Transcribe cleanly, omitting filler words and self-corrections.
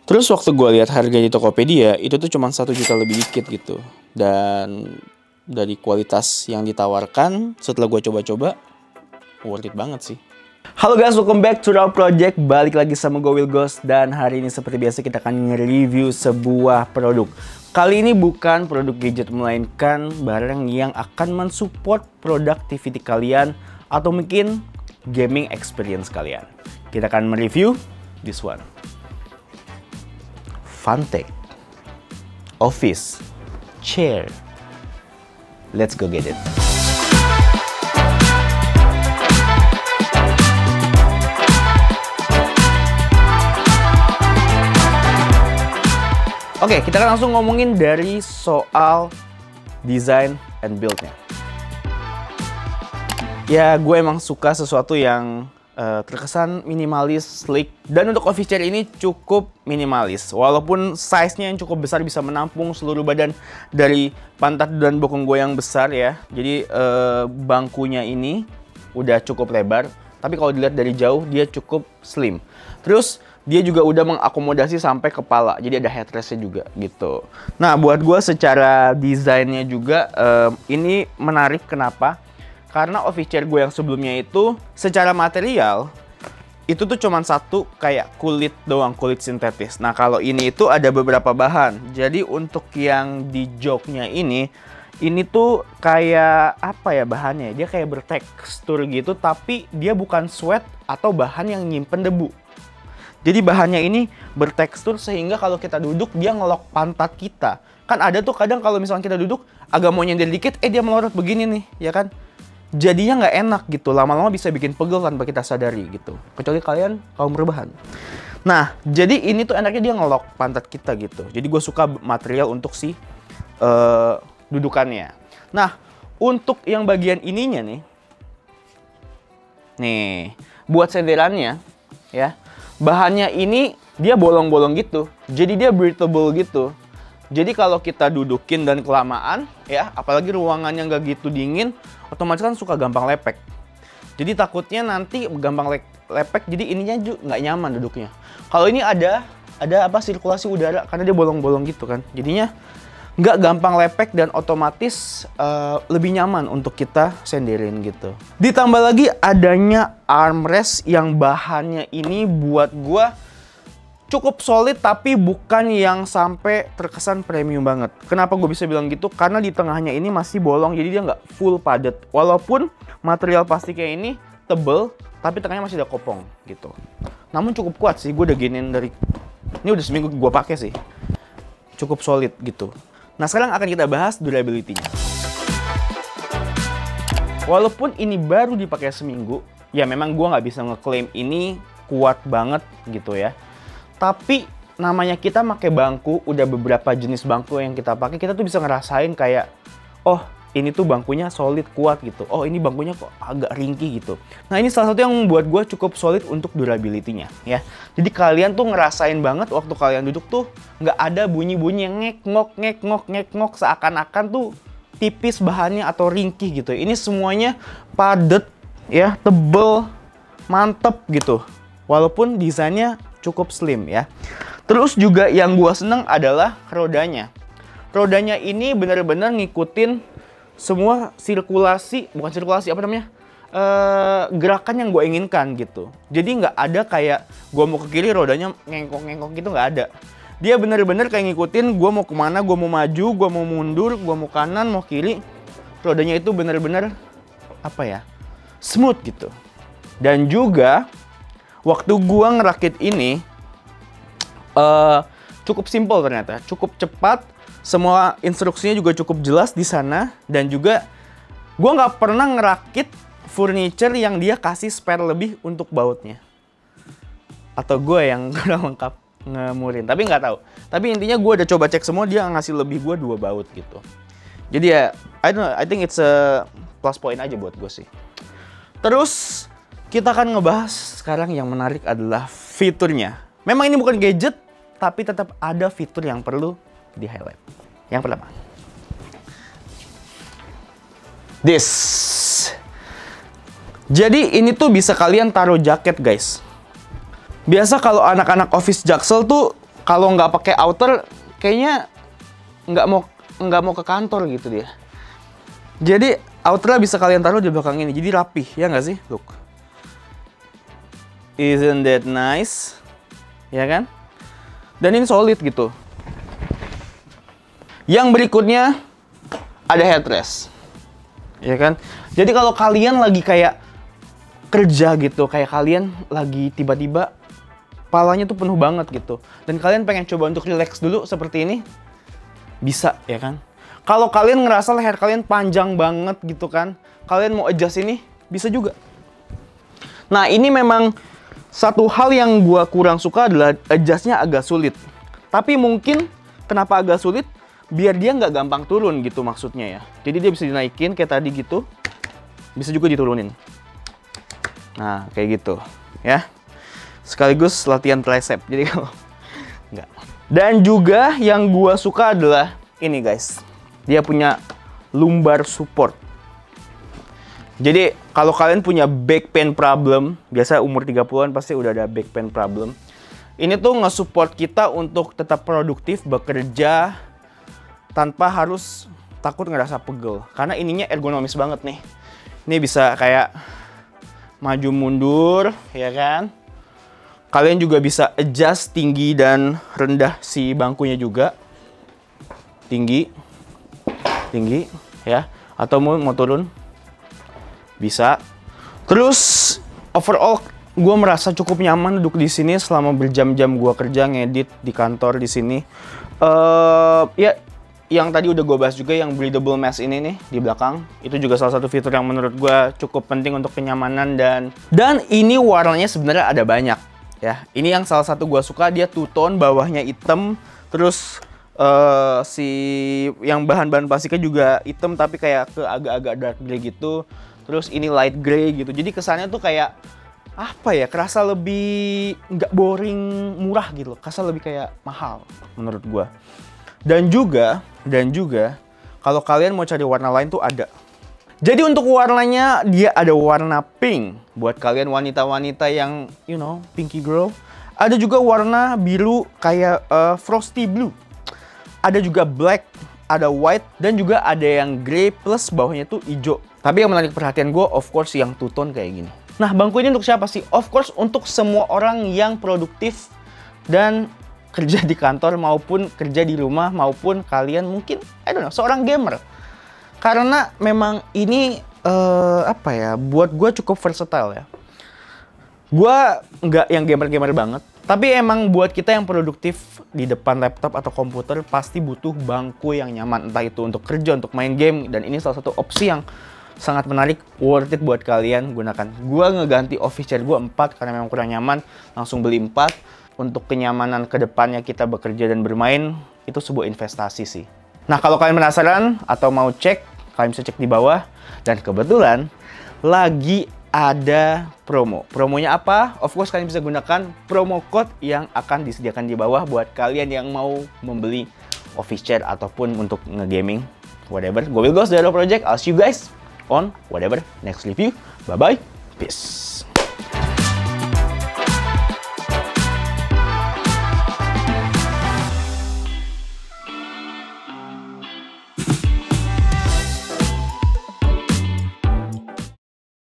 Terus waktu gue lihat harga di Tokopedia itu tuh cuma 1 juta lebih dikit gitu. Dan dari kualitas yang ditawarkan setelah gue coba-coba, worth it banget sih. Halo guys, welcome back to Raw Project. Balik lagi sama gue Will Ghost. Dan hari ini seperti biasa kita akan nge-review sebuah produk. Kali ini bukan produk gadget, melainkan barang yang akan mensupport productivity kalian atau mungkin gaming experience kalian. Kita akan mereview this one. Phanteks Office Chair. Let's go get it. Oke, kita akan langsung ngomongin dari soal design and build-nya. Ya, gue emang suka sesuatu yang terkesan minimalis, sleek. Dan untuk office chair ini cukup minimalis. Walaupun size-nya yang cukup besar, bisa menampung seluruh badan dari pantat dan bokong gue yang besar ya. Jadi bangkunya ini udah cukup lebar. Tapi kalau dilihat dari jauh, dia cukup slim. Terus dia juga udah mengakomodasi sampai kepala. Jadi ada headrest-nya juga gitu. Nah, buat gue secara desainnya juga ini menarik. Kenapa? Karena office chair gue yang sebelumnya itu secara material itu tuh cuman satu kayak kulit doang, kulit sintetis. Nah, kalau ini itu ada beberapa bahan. Jadi untuk yang di joknya ini tuh kayak apa ya bahannya? Dia kayak bertekstur gitu, tapi dia bukan sweat atau bahan yang nyimpen debu. Jadi bahannya ini bertekstur sehingga kalau kita duduk dia ngelok pantat kita. Kan ada tuh kadang kalau misalnya kita duduk agak mau nyender dikit, dia melorot begini nih, ya kan? Jadinya nggak enak gitu, lama-lama bisa bikin pegel tanpa kita sadari gitu. Kecuali kalian kaum rebahan. Nah, jadi ini tuh enaknya dia ngelok pantat kita gitu. Jadi gue suka material untuk si dudukannya. Nah, untuk yang bagian ininya nih, buat senderannya ya, bahannya ini dia bolong-bolong gitu. Jadi dia breathable gitu. Jadi kalau kita dudukin dan kelamaan ya, apalagi ruangannya nggak gitu dingin, otomatis kan suka gampang lepek. Jadi takutnya nanti gampang lepek, jadi ininya juga nggak nyaman duduknya. Kalau ini ada sirkulasi udara karena dia bolong-bolong gitu kan. Jadinya nggak gampang lepek dan otomatis lebih nyaman untuk kita senderin gitu. Ditambah lagi adanya armrest yang bahannya ini buat gua cukup solid tapi bukan yang sampai terkesan premium banget. Kenapa gue bisa bilang gitu? Karena di tengahnya ini masih bolong, jadi dia nggak full padat. Walaupun material plastiknya ini tebel, tapi tengahnya masih ada kopong gitu. Namun cukup kuat sih, gue udah giniin dari... Ini udah seminggu gue pakai sih. Cukup solid gitu. Nah, sekarang akan kita bahas durability-nya. Walaupun ini baru dipakai seminggu, ya memang gue nggak bisa ngeklaim ini kuat banget gitu ya. Tapi namanya kita pakai bangku, udah beberapa jenis bangku yang kita pakai, kita tuh bisa ngerasain kayak, oh ini tuh bangkunya solid, kuat gitu. Oh ini bangkunya kok agak ringkih gitu. Nah ini salah satu yang membuat gue cukup solid untuk durability-nya ya. Jadi kalian tuh ngerasain banget waktu kalian duduk tuh nggak ada bunyi-bunyi yang ngek-ngok seakan-akan tuh tipis bahannya atau ringkih gitu. Ini semuanya padat ya, tebel, mantep gitu. Walaupun desainnya cukup slim ya. Terus juga yang gua seneng adalah rodanya. Rodanya ini benar-benar ngikutin semua gerakan yang gue inginkan gitu. Jadi nggak ada kayak gua mau ke kiri rodanya ngengkok-ngengkok gitu, nggak ada. Dia benar-benar kayak ngikutin gua mau kemana, gua mau maju, gua mau mundur, gua mau kanan, mau kiri. Rodanya itu benar-benar smooth gitu. Dan juga waktu gua ngerakit ini cukup simple ternyata, cukup cepat, semua instruksinya juga cukup jelas di sana, dan juga gua nggak pernah ngerakit furniture yang dia kasih spare lebih untuk bautnya. Atau gue yang kurang lengkap ngemurin, tapi nggak tahu. Tapi intinya gue udah coba cek semua, dia ngasih lebih gue 2 baut gitu. Jadi ya, I think it's a plus point aja buat gue sih. Terus kita akan ngebahas sekarang yang menarik adalah fiturnya. Memang ini bukan gadget, tapi tetap ada fitur yang perlu di-highlight. Yang pertama, this. Jadi ini tuh bisa kalian taruh jaket guys. Biasa kalau anak-anak office Jaksel tuh kalau nggak pakai outer, kayaknya nggak mau ke kantor gitu dia. Jadi outernya bisa kalian taruh di belakang ini, jadi rapih, ya nggak sih? Look, isn't that nice? Ya kan? Dan ini solid gitu. Yang berikutnya ada headrest, ya kan? Jadi kalau kalian lagi kayak kerja gitu, kayak kalian lagi tiba-tiba palanya tuh penuh banget gitu, dan kalian pengen coba untuk relax dulu seperti ini, bisa, ya kan? Kalau kalian ngerasa leher kalian panjang banget gitu kan, kalian mau adjust ini, bisa juga. Nah, ini memang satu hal yang gua kurang suka adalah adjustnya agak sulit. Tapi mungkin kenapa agak sulit? Biar dia nggak gampang turun gitu maksudnya ya. Jadi dia bisa dinaikin kayak tadi gitu, bisa juga diturunin. Nah, kayak gitu ya. Sekaligus latihan tricep. Jadi kalau nggak. Dan juga yang gua suka adalah ini guys. Dia punya lumbar support. Jadi kalau kalian punya back pain problem, biasa umur 30-an pasti udah ada back pain problem. Ini tuh nge-support kita untuk tetap produktif bekerja tanpa harus takut ngerasa pegel. Karena ininya ergonomis banget nih. Ini bisa kayak maju mundur, ya kan? Kalian juga bisa adjust tinggi dan rendah si bangkunya juga. Tinggi, ya. Atau mau turun, bisa. Terus overall, gue merasa cukup nyaman duduk di sini selama berjam-jam gue kerja ngedit di kantor di sini. Ya, yang tadi udah gue bahas juga yang breathable mesh ini nih di belakang. Itu juga salah satu fitur yang menurut gue cukup penting untuk kenyamanan dan ini warnanya sebenarnya ada banyak ya. Ini yang salah satu gue suka, dia two tone, bawahnya hitam, terus si yang bahan-bahan plastiknya juga hitam tapi kayak ke agak-agak dark grey gitu. Terus ini light grey gitu. Jadi kesannya tuh kayak apa ya? Kerasa lebih nggak boring, murah gitu. Kerasa lebih kayak mahal menurut gua. Dan juga kalau kalian mau cari warna lain tuh ada. Jadi untuk warnanya dia ada warna pink buat kalian wanita-wanita yang pinky girl. Ada juga warna biru kayak frosty blue. Ada juga black, ada white, dan juga ada yang grey plus bawahnya tuh hijau. Tapi yang menarik perhatian gue, of course, yang two tone kayak gini. Nah, bangku ini untuk siapa sih? Of course, untuk semua orang yang produktif dan kerja di kantor maupun kerja di rumah maupun kalian mungkin, seorang gamer. Karena memang ini, buat gue cukup versatile ya. Gue nggak yang gamer-gamer banget. Tapi emang buat kita yang produktif di depan laptop atau komputer pasti butuh bangku yang nyaman. Entah itu untuk kerja, untuk main game. Dan ini salah satu opsi yang sangat menarik, worth it buat kalian gunakan. Gue ngeganti office chair gue 4 karena memang kurang nyaman. Langsung beli 4. Untuk kenyamanan kedepannya kita bekerja dan bermain, itu sebuah investasi sih. Nah, kalau kalian penasaran atau mau cek, kalian bisa cek di bawah. Dan kebetulan lagi ada promo. Promonya apa? Of course kalian bisa gunakan promo code yang akan disediakan di bawah buat kalian yang mau membeli office chair ataupun untuk nge-gaming, whatever. Gue Will Ghost dari Project. I'll see you guys on whatever next review. Bye bye. Peace.